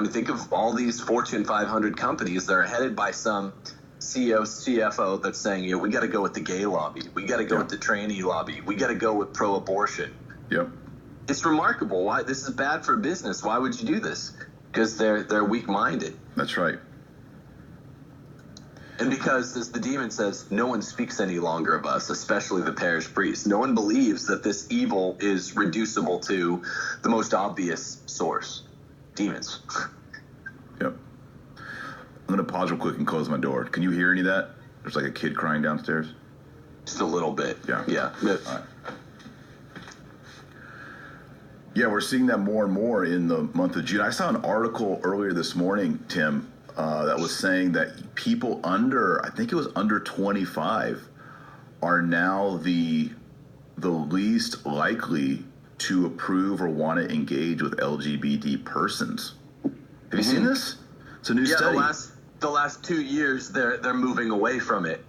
mean, think of all these Fortune 500 companies that are headed by some CEO, CFO that's saying, we got to go with the gay lobby. We got to go with the trainee lobby. We got to go with pro-abortion. Yep. It's remarkable. Why this is bad for business. Why would you do this? Because they're weak-minded. That's right. And because, as the demon says, no one speaks any longer of us, especially the parish priest. No one believes that this evil is reducible to the most obvious source, demons. Yep. I'm going to pause real quick and close my door. Can you hear any of that? There's like a kid crying downstairs. Just a little bit. Yeah. All right. Yeah, we're seeing that more and more in the month of June. I saw an article earlier this morning, Tim, that was saying that people under, I think it was under 25, are now the least likely to approve or want to engage with LGBT persons. Have you seen this? It's a new study. The last 2 years, they're moving away from it.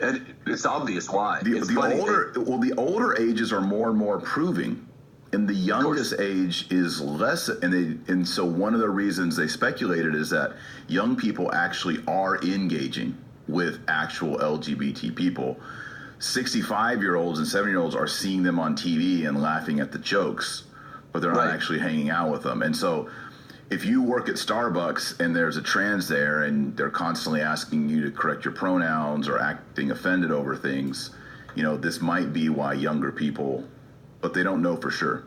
And it's obvious why. The older ages are more and more approving. And the youngest age is less, and so one of the reasons they speculated is that young people actually are engaging with actual LGBT people. 65-year-olds and 70-year-olds are seeing them on TV and laughing at the jokes, but they're not actually hanging out with them. And so if you work at Starbucks and there's a trans there and they're constantly asking you to correct your pronouns or acting offended over things, this might be why younger people, but they don't know for sure.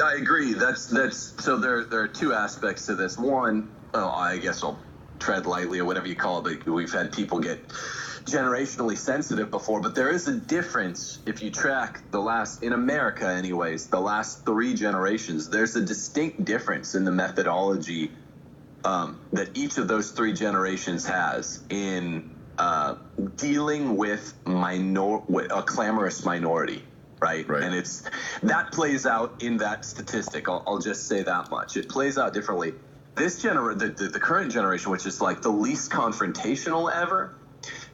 I agree. That's so there are two aspects to this. One, I guess I'll tread lightly or whatever you call it, but we've had people get generationally sensitive before, but there is a difference if you track in America anyways, the last 3 generations, there's a distinct difference in the methodology that each of those 3 generations has in dealing with a clamorous minority. Right. And that plays out in that statistic. I'll just say that much. It plays out differently. The current generation, which is like the least confrontational ever,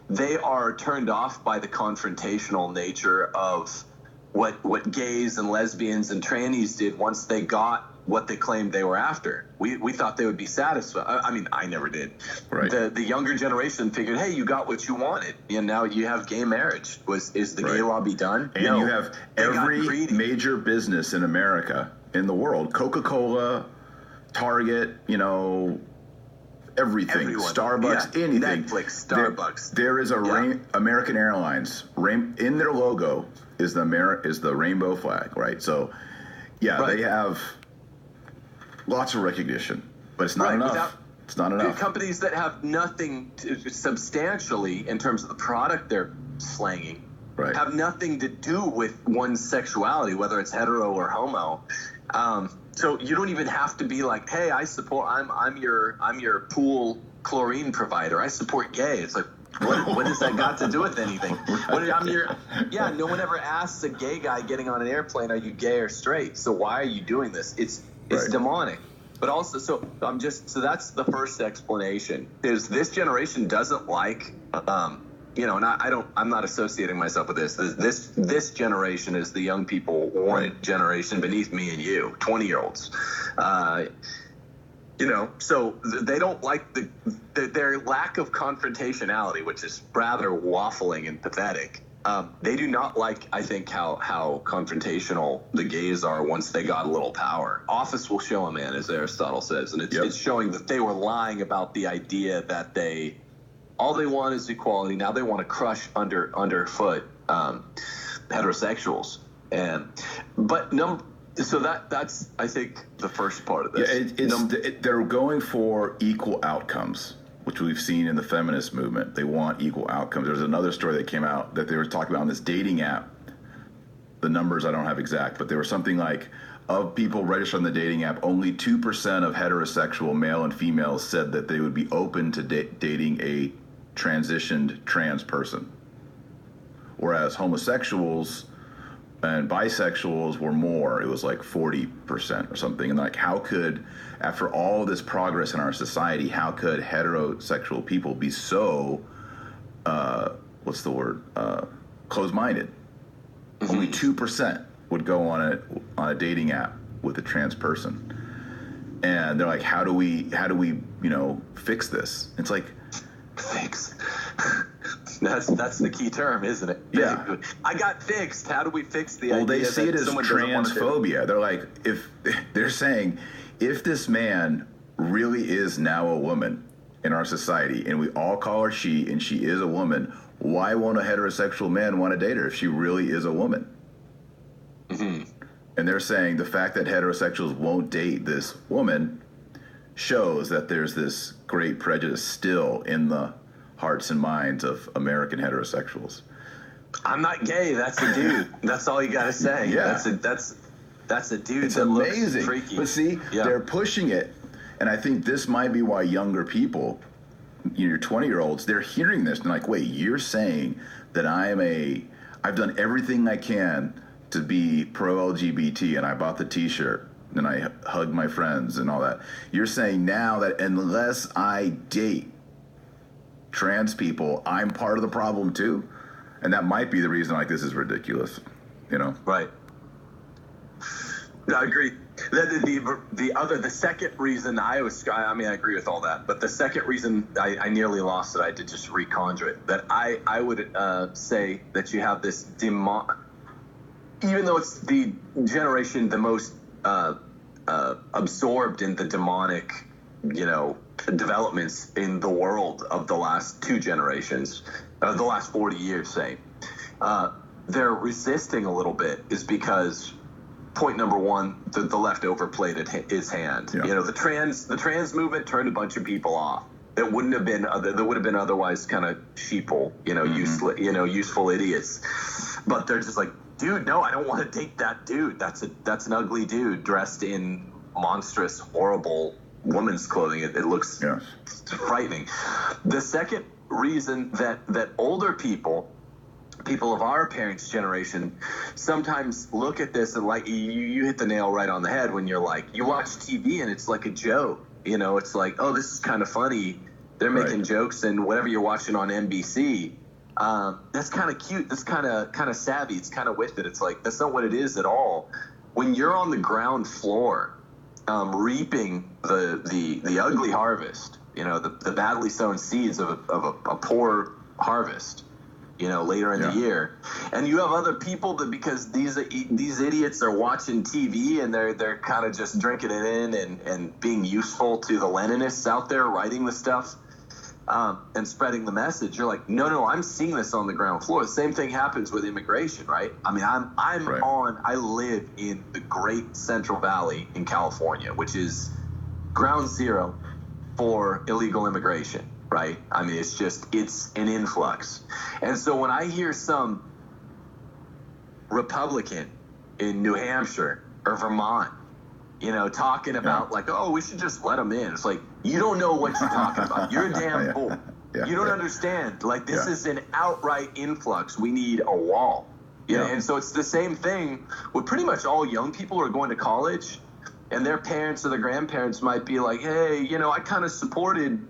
they are turned off by the confrontational nature of what gays and lesbians and trannies did once they got what they claimed they were after. We thought they would be satisfied. I mean, I never did. Right. The younger generation figured, hey, you got what you wanted. And now you have gay marriage. Is the gay lobby done? And you have every major business in America, in the world, Coca-Cola, Target, everything, everyone. Starbucks, anything. Netflix, Starbucks. There is American Airlines. In their logo is the rainbow flag, right? So, they have lots of recognition, but it's not enough. It's not enough. Companies that have nothing substantially in terms of the product they're slanging have nothing to do with one's sexuality, whether it's hetero or homo. So you don't even have to be like, hey, I'm your pool chlorine provider. I support gay. It's like, what has that got to do with anything? No one ever asks a gay guy getting on an airplane, are you gay or straight? So why are you doing this? It's demonic. But also, that's the first explanation, is this generation doesn't like, and I'm not associating myself with this. This generation is the young people, one generation beneath me and you, 20-year-olds. So they don't like their lack of confrontationality, which is rather waffling and pathetic. They do not like, I think, how confrontational the gays are once they got a little power. Office will show a man, as Aristotle says, and it's showing that they were lying about the idea that all they want is equality. Now they want to crush underfoot heterosexuals, so that's I think the first part of this. They're going for equal outcomes, which we've seen in the feminist movement. They want equal outcomes. There's another story that came out that they were talking about on this dating app. The numbers I don't have exact, but they were something like, of people registered on the dating app, only 2% of heterosexual male and females said that they would be open to dating a transitioned trans person. Whereas homosexuals and bisexuals were more. It was like 40% or something. And like, how could, after all of this progress in our society, how could heterosexual people be so, closed-minded? Only 2% would go on a dating app with a trans person. and they're like, how do we fix this? It's like, fix. That's the key term, isn't it? Yeah. I got fixed. How do we fix the idea? Well, they see it as someone doesn't want to do? transphobia. They're like, they're saying, if this man really is now a woman in our society, and we all call her she, and she is a woman, why won't a heterosexual man want to date her if she really is a woman? Mm-hmm. And they're saying the fact that heterosexuals won't date this woman shows that there's this great prejudice still in the hearts and minds of American heterosexuals. I'm not gay. That's a dude. That's all you got to say. Yeah. That's a dude. It's that amazing. Looks freaky. But see, they're pushing it. And I think this might be why younger people, your 20-year-olds, they're hearing this and like, wait, you're saying that I've done everything I can to be pro-LGBT, and I bought the t-shirt and I hugged my friends and all that. You're saying now that unless I date trans people, I'm part of the problem too? And that might be the reason like this is ridiculous, Right. I agree. The second reason I agree with all that, but the second reason I nearly lost it, I did just reconjure it, that I would say that you have this even though it's the generation the most absorbed in the demonic, developments in the world of the last two generations, the last 40 years, say, they're resisting a little bit is because point number one, the left overplayed his hand. Yeah. The trans movement turned a bunch of people off that would have been otherwise kind of sheeple, useless, useful idiots. But they're just like, dude, no, I don't want to date that dude. That's an ugly dude dressed in monstrous, horrible woman's clothing. It looks frightening. The second reason that older people of our parents' generation sometimes look at this and like you hit the nail right on the head when you're like, you watch TV and it's like a joke. It's like, oh, this is kind of funny. They're making jokes, and whatever you're watching on NBC, that's kind of cute. That's kind of savvy. It's kind of with it. It's like, that's not what it is at all. When you're on the ground floor, reaping the ugly harvest, the badly sown seeds of a poor harvest, later in the year, and you have other people that, because these idiots are watching TV and they're kind of just drinking it in and being useful to the Leninists out there writing the stuff. And spreading the message, you're like, no, I'm seeing this on the ground floor. The same thing happens with immigration, right? I mean, I live in the great Central Valley in California, which is ground zero for illegal immigration, right? I mean, it's an influx. And so when I hear some Republican in New Hampshire or Vermont, talking about like, oh, we should just let them in. It's like, you don't know what you're talking about. You're a damn fool. You don't understand. Like, this is an outright influx. We need a wall. And so it's the same thing with pretty much all young people who are going to college, and their parents or their grandparents might be like, hey, I kind of supported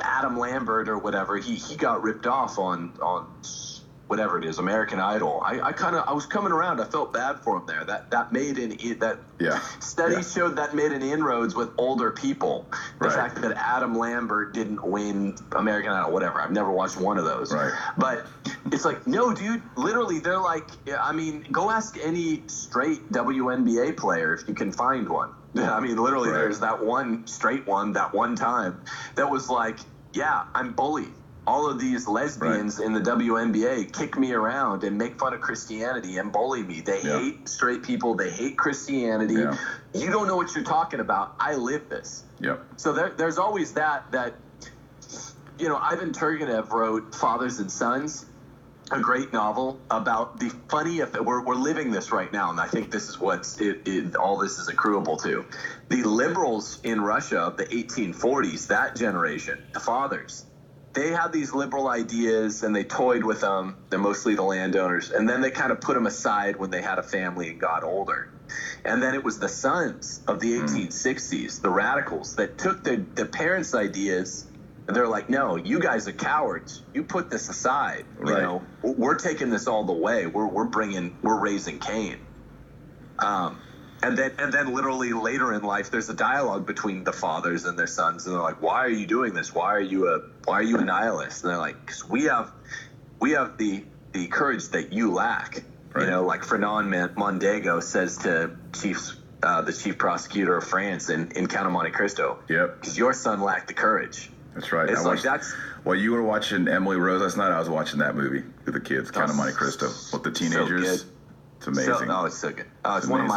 Adam Lambert or whatever. He got ripped off on whatever it is, American Idol. I was coming around. I felt bad for him there. That made studies showed that made an inroads with older people. The fact that Adam Lambert didn't win American Idol, whatever. I've never watched one of those. Right. But it's like, no, dude. Literally, they're like, I mean, go ask any straight WNBA player if you can find one. I mean, literally, there's that one straight one that one time that was like, yeah, I'm bullied. All of these lesbians in the WNBA kick me around and make fun of Christianity and bully me. They hate straight people. They hate Christianity. Yeah. You don't know what you're talking about. I live this. Yep. So there's always that Ivan Turgenev wrote Fathers and Sons, a great novel about the funny effect. We're living this right now, and I think this is all this is accruable to. The liberals in Russia of the 1840s, that generation, the fathers, they had these liberal ideas and they toyed with them. They're mostly the landowners. And then they kind of put them aside when they had a family and got older. And then it was the sons of the 1860s, the radicals, that took the parents' ideas and they're like, no, you guys are cowards. You put this aside. We're taking this all the way. We're raising Cain. And then literally later in life, there's a dialogue between the fathers and their sons, and they're like, "Why are you doing this? Why are you a nihilist?" And they're like, "Because we have the courage that you lack." Right. You know, like Fernand Mondego says to the chief prosecutor of France in Count of Monte Cristo. Yep. Because your son lacked the courage. That's right. It's like that's. While you were watching Emily Rose last night, I was watching that movie with the kids, Count of Monte Cristo, with the teenagers. So good. It's amazing. It's so good. It's one of my